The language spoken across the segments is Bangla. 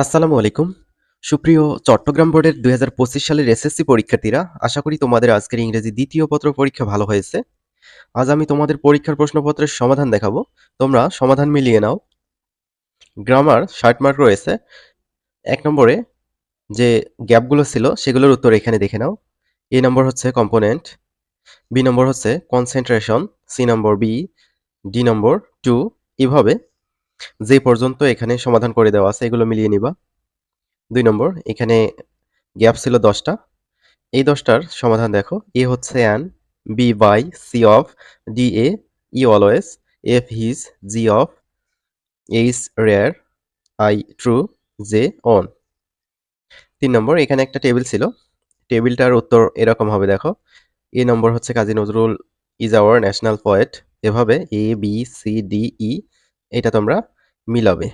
আসসালামু আলাইকুম। সুপ্রিয় চট্টগ্রাম বোর্ডের ২০২৫ সালের এসএসসি পরীক্ষার্থীরা, আশা করি তোমাদের আজকের ইংরেজি ২য় পত্র পরীক্ষা ভালো হয়েছে। আজ আমি তোমাদের পরীক্ষার প্রশ্নপত্রের সমাধান দেখাবো। তোমরা সমাধান মিলিয়ে নাও। গ্রামার ৬০ মার্ক রয়েছে। ১ নম্বরে যে গ্যাপগুলো ছিল সেগুলোর উত্তর এখানে দেখে নাও। এ নম্বর হচ্ছে কম্পোনেন্ট, বি নম্বর হচ্ছে concentration, C number B, D number 2। এভাবে যে পর্যন্ত এখানে সমাধান করে দেওয়া আছে এগুলো মিলিয়ে নিবা। ২ নম্বর এখানে গ্যাপ ছিল ১০ টা। এই ১০ টার সমাধান দেখো। এ হচ্ছে an, B by, C of, D a, E always, F his, G of, H rare, I true, J on. ৩ নম্বর এখানে একটা টেবিল ছিল। টেবিলটার উত্তর এরকম হবে দেখো। এ নম্বর হচ্ছে Kazi Nazrul is our national poet. এভাবে A, B, C, D, E এটা তোমরা মিলাবে।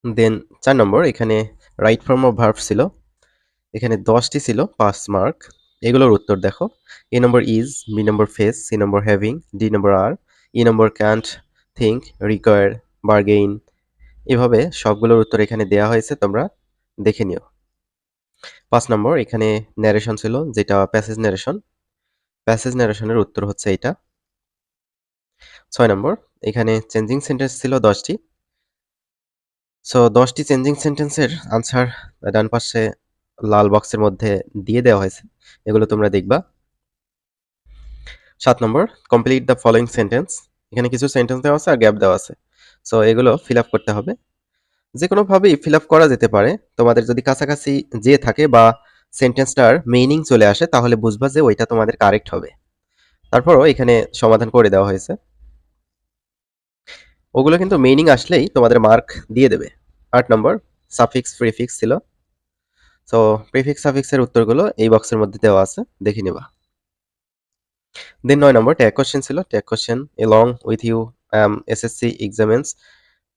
দেন ৪ নম্বর এখানে রাইট ফর্ম অফ ভার্ব ছিল। এখানে ১০ টি ছিল ৫ মার্ক। এগুলোর উত্তর দেখো। A number is, B number face, C number having, D number are, E number can't, think, require, bargain. এভাবে সবগুলোর উত্তর এখানে দেয়া হয়েছে, তোমরা দেখে নিও। ৫ নম্বর এখানে ন্যারেশন ছিল, যেটা প্যাসেজ ন্যারেশন। প্যাসেজ ন্যারেশনের উত্তর হচ্ছে এইটা। ৬ নম্বর এখানে চেঞ্জিং সেন্টেন্স ছিল ১০ টি। সো ১০ টি চেঞ্জিং সেন্টেন্সের আনসার ডান পাশে লাল বক্সের মধ্যে দিয়ে দেওয়া হয়েছে। এগুলো তোমরা দেখবা। ৭ নম্বর কমপ্লিট দ্য ফলোইং সেন্টেন্স। এখানে কিছু সেন্টেন্স দেওয়া আছে আর গ্যাপ দেওয়া আছে। সো এগুলো ফিল আপ করতে হবে। যে কোনোভাবেই ফিল আপ করা যেতে পারে। তোমাদের যদি কাছাকাছি যেয়ে থাকে বা সেন্টেন্সটার মিনিং চলে আসে তাহলে বুঝবা যে ওইটা তোমাদের কারেক্ট হবে। তারপরও এখানে সমাধান করে দেওয়া হয়েছে। ওগুলো কিন্তু মিনিং আসলেই তোমাদের মার্ক দিয়ে দেবে। ৮ নম্বর সাফিক্স প্রিফিক্স ছিল। সো প্রিফিক্স সাফিক্সের উত্তরগুলো এই বক্সের মধ্যে দেওয়া আছে, দেখে নিবা। দেন ৯ নম্বর ট্যাগ কোশ্চেন ছিল। Tag question along with you SSC examinees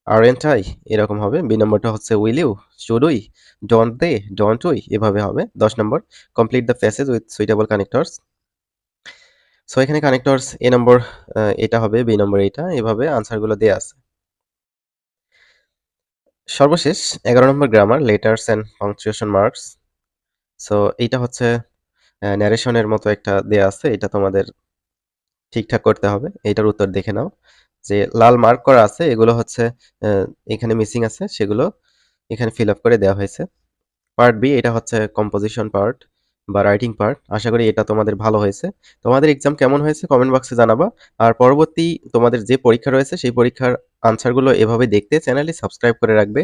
aren't I, এরকম হবে। বি নম্বরটা হচ্ছে will you, should we, don't they, don't we, এভাবে হবে। ১০ number complete the passage with suitable connectors. So এখানে কানেক্টরস এ নম্বর এটা হবে, বি নম্বর এইটা, এভাবে আনসারগুলো দেয়া আছে। সর্বশেষ ১১ number grammar letters and punctuation marks. So এইটা হচ্ছে ন্যারেশনের মতো একটা দেয়া আছে, এটা তোমাদের ঠিকঠাক করতে হবে। এইটার উত্তর দেখে নাও। যে লাল মার্ক করা আছে এগুলো হচ্ছে এখানে মিসিং আছে, সেগুলো এখানে ফিল আপ করে দেওয়া হয়েছে। পার্ট বি এটা হচ্ছে কম্পোজিশন পার্ট বা রাইটিং পার্ট। আশা করি এটা তোমাদের ভালো হয়েছে। তোমাদের এক্সাম কেমন হয়েছে কমেন্ট বক্সে জানাবা। আর পরবর্তী তোমাদের যে পরীক্ষা রয়েছে সেই পরীক্ষার আনসারগুলো এভাবে দেখতে চ্যানেলটি সাবস্ক্রাইব করে রাখবে।